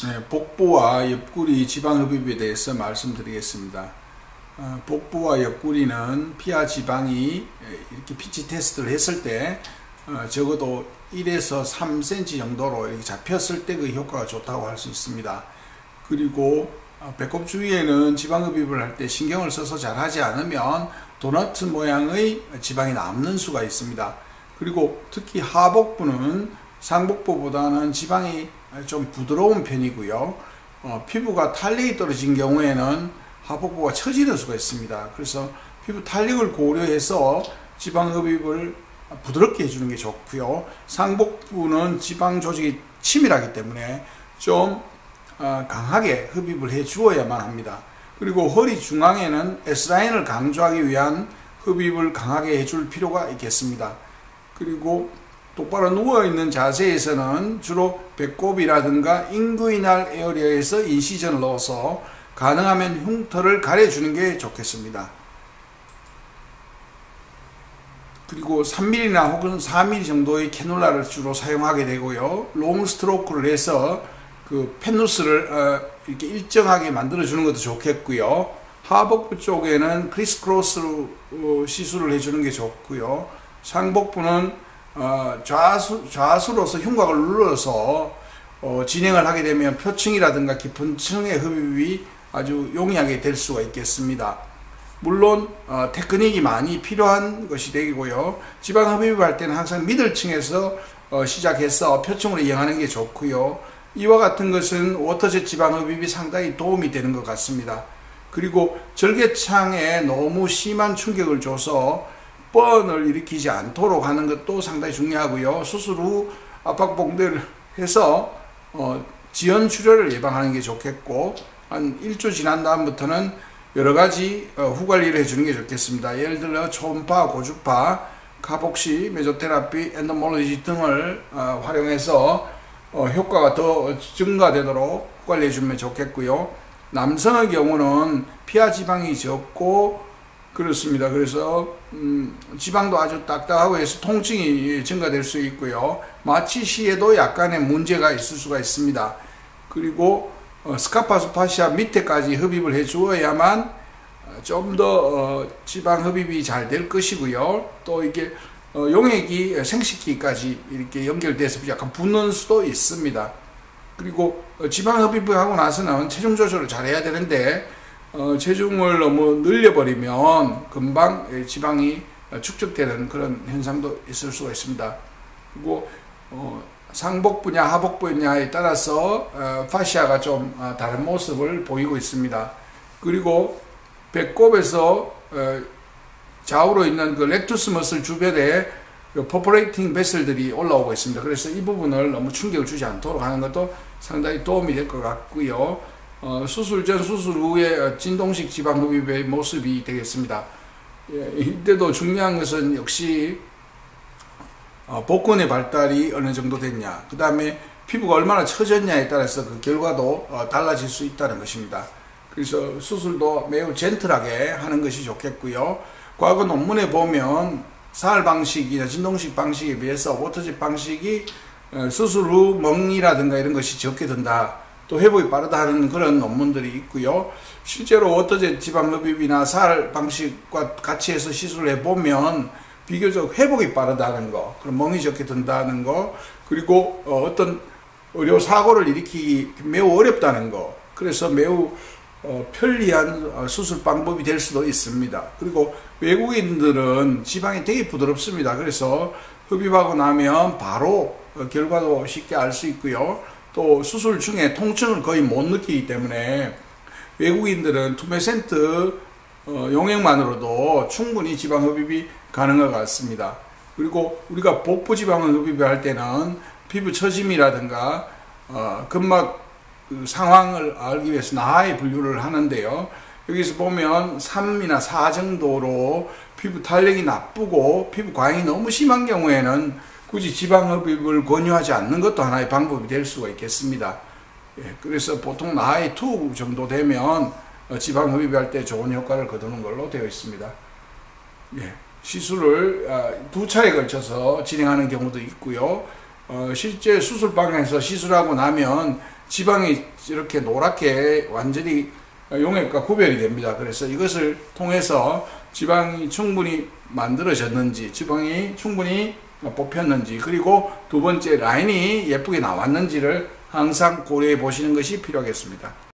네, 복부와 옆구리 지방흡입에 대해서 말씀드리겠습니다. 복부와 옆구리는 피하 지방이 이렇게 PT 테스트를 했을 때 적어도 1에서 3cm 정도로 이렇게 잡혔을 때 그 효과가 좋다고 할 수 있습니다. 그리고 배꼽 주위에는 지방흡입을 할 때 신경을 써서 잘 하지 않으면 도넛 모양의 지방이 남는 수가 있습니다. 그리고 특히 하복부는 상복부보다는 지방이 좀 부드러운 편이고요. 피부가 탄력이 떨어진 경우에는 하복부가 처지는 수가 있습니다. 그래서 피부 탄력을 고려해서 지방흡입을 부드럽게 해주는 게 좋고요. 상복부는 지방 조직이 치밀하기 때문에 좀 강하게 흡입을 해 주어야만 합니다. 그리고 허리 중앙에는 S라인을 강조하기 위한 흡입을 강하게 해줄 필요가 있겠습니다. 그리고 똑바로 누워있는 자세에서는 주로 배꼽이라든가 인구이날 에어리어에서 인시전을 넣어서 가능하면 흉터를 가려주는 게 좋겠습니다. 그리고 3mm나 혹은 4mm 정도의 캐놀라를 주로 사용하게 되고요. 롱 스트로크를 해서 그 펜누스를 이렇게 일정하게 만들어 주는 것도 좋겠고요. 하복부 쪽에는 크리스 크로스로 시술을 해주는 게 좋고요. 상복부는 좌수로서 흉곽을 눌러서 진행을 하게 되면 표층이라든가 깊은 층의 흡입이 아주 용이하게 될 수가 있겠습니다. 물론 테크닉이 많이 필요한 것이 되고요. 지방 흡입을 할 때는 항상 미들층에서 시작해서 표층으로 이용하는 게 좋고요. 이와 같은 것은 워터젯 지방 흡입이 상당히 도움이 되는 것 같습니다. 그리고 절개창에 너무 심한 충격을 줘서 뻔을 일으키지 않도록 하는 것도 상당히 중요하고요. 수술 후 압박봉대를 해서 지연 출혈을 예방하는 게 좋겠고, 한 1주 지난 다음부터는 여러가지 후관리를 해주는 게 좋겠습니다. 예를 들어 초음파, 고주파, 카복시, 메조테라피, 엔도몰로지 등을 활용해서 효과가 더 증가되도록 관리해 주면 좋겠고요. 남성의 경우는 피하 지방이 적고 그렇습니다. 그래서 지방도 아주 딱딱하고 해서 통증이 증가될 수 있고요. 마취 시에도 약간의 문제가 있을 수가 있습니다. 그리고 스카파스 파시아 밑에까지 흡입을 해 주어야만 좀 더 지방 흡입이 잘 될 것이고요. 또 이게 용액이 생식기까지 이렇게 연결돼서 약간 붓는 수도 있습니다. 그리고 지방 흡입을 하고 나서는 체중 조절을 잘 해야 되는데 체중을 너무 늘려버리면 금방 지방이 축적되는 그런 현상도 있을 수가 있습니다. 그리고 상복부냐 하복부냐에 따라서 파시아가 좀 다른 모습을 보이고 있습니다. 그리고 배꼽에서 좌우로 있는 그 렉투스 머슬 주변에 퍼포레이팅 베슬들이 올라오고 있습니다. 그래서 이 부분을 너무 충격을 주지 않도록 하는 것도 상당히 도움이 될 것 같고요. 수술 전 수술 후에 진동식 지방 흡입의 모습이 되겠습니다. 이때도 중요한 것은 역시 복근의 발달이 어느 정도 됐냐, 그 다음에 피부가 얼마나 처졌냐에 따라서 그 결과도 달라질 수 있다는 것입니다. 그래서 수술도 매우 젠틀하게 하는 것이 좋겠고요. 과거 논문에 보면 사할 방식이나 진동식 방식에 비해서 워터젯 방식이 수술 후 멍이라든가 이런 것이 적게 든다, 또 회복이 빠르다 하는 그런 논문들이 있고요. 실제로 워터젯 지방 흡입이나 사할 방식과 같이 해서 시술을 해보면 비교적 회복이 빠르다는 거, 그럼 멍이 적게 든다는 거, 그리고 어떤 의료 사고를 일으키기 매우 어렵다는 거, 그래서 매우 편리한 수술 방법이 될 수도 있습니다. 그리고 외국인들은 지방이 되게 부드럽습니다. 그래서 흡입하고 나면 바로 결과도 쉽게 알 수 있고요. 또 수술 중에 통증을 거의 못 느끼기 때문에 외국인들은 투메센트 용액만으로도 충분히 지방 흡입이 가능한 것 같습니다. 그리고 우리가 복부 지방을 흡입할 때는 피부 처짐이라든가 근막 상황을 알기 위해서 나하의 분류를 하는데요. 여기서 보면 3이나 4 정도로 피부 탄력이 나쁘고 피부 과잉이 너무 심한 경우에는 굳이 지방 흡입을 권유하지 않는 것도 하나의 방법이 될 수가 있겠습니다. 그래서 보통 나하의 2 정도 되면 지방 흡입할 때 좋은 효과를 거두는 걸로 되어 있습니다. 시술을 2차에 걸쳐서 진행하는 경우도 있고요. 실제 수술방에서 시술하고 나면 지방이 이렇게 노랗게 완전히 용액과 구별이 됩니다. 그래서 이것을 통해서 지방이 충분히 만들어졌는지, 지방이 충분히 뽑혔는지, 그리고 두 번째 라인이 예쁘게 나왔는지를 항상 고려해 보시는 것이 필요하겠습니다.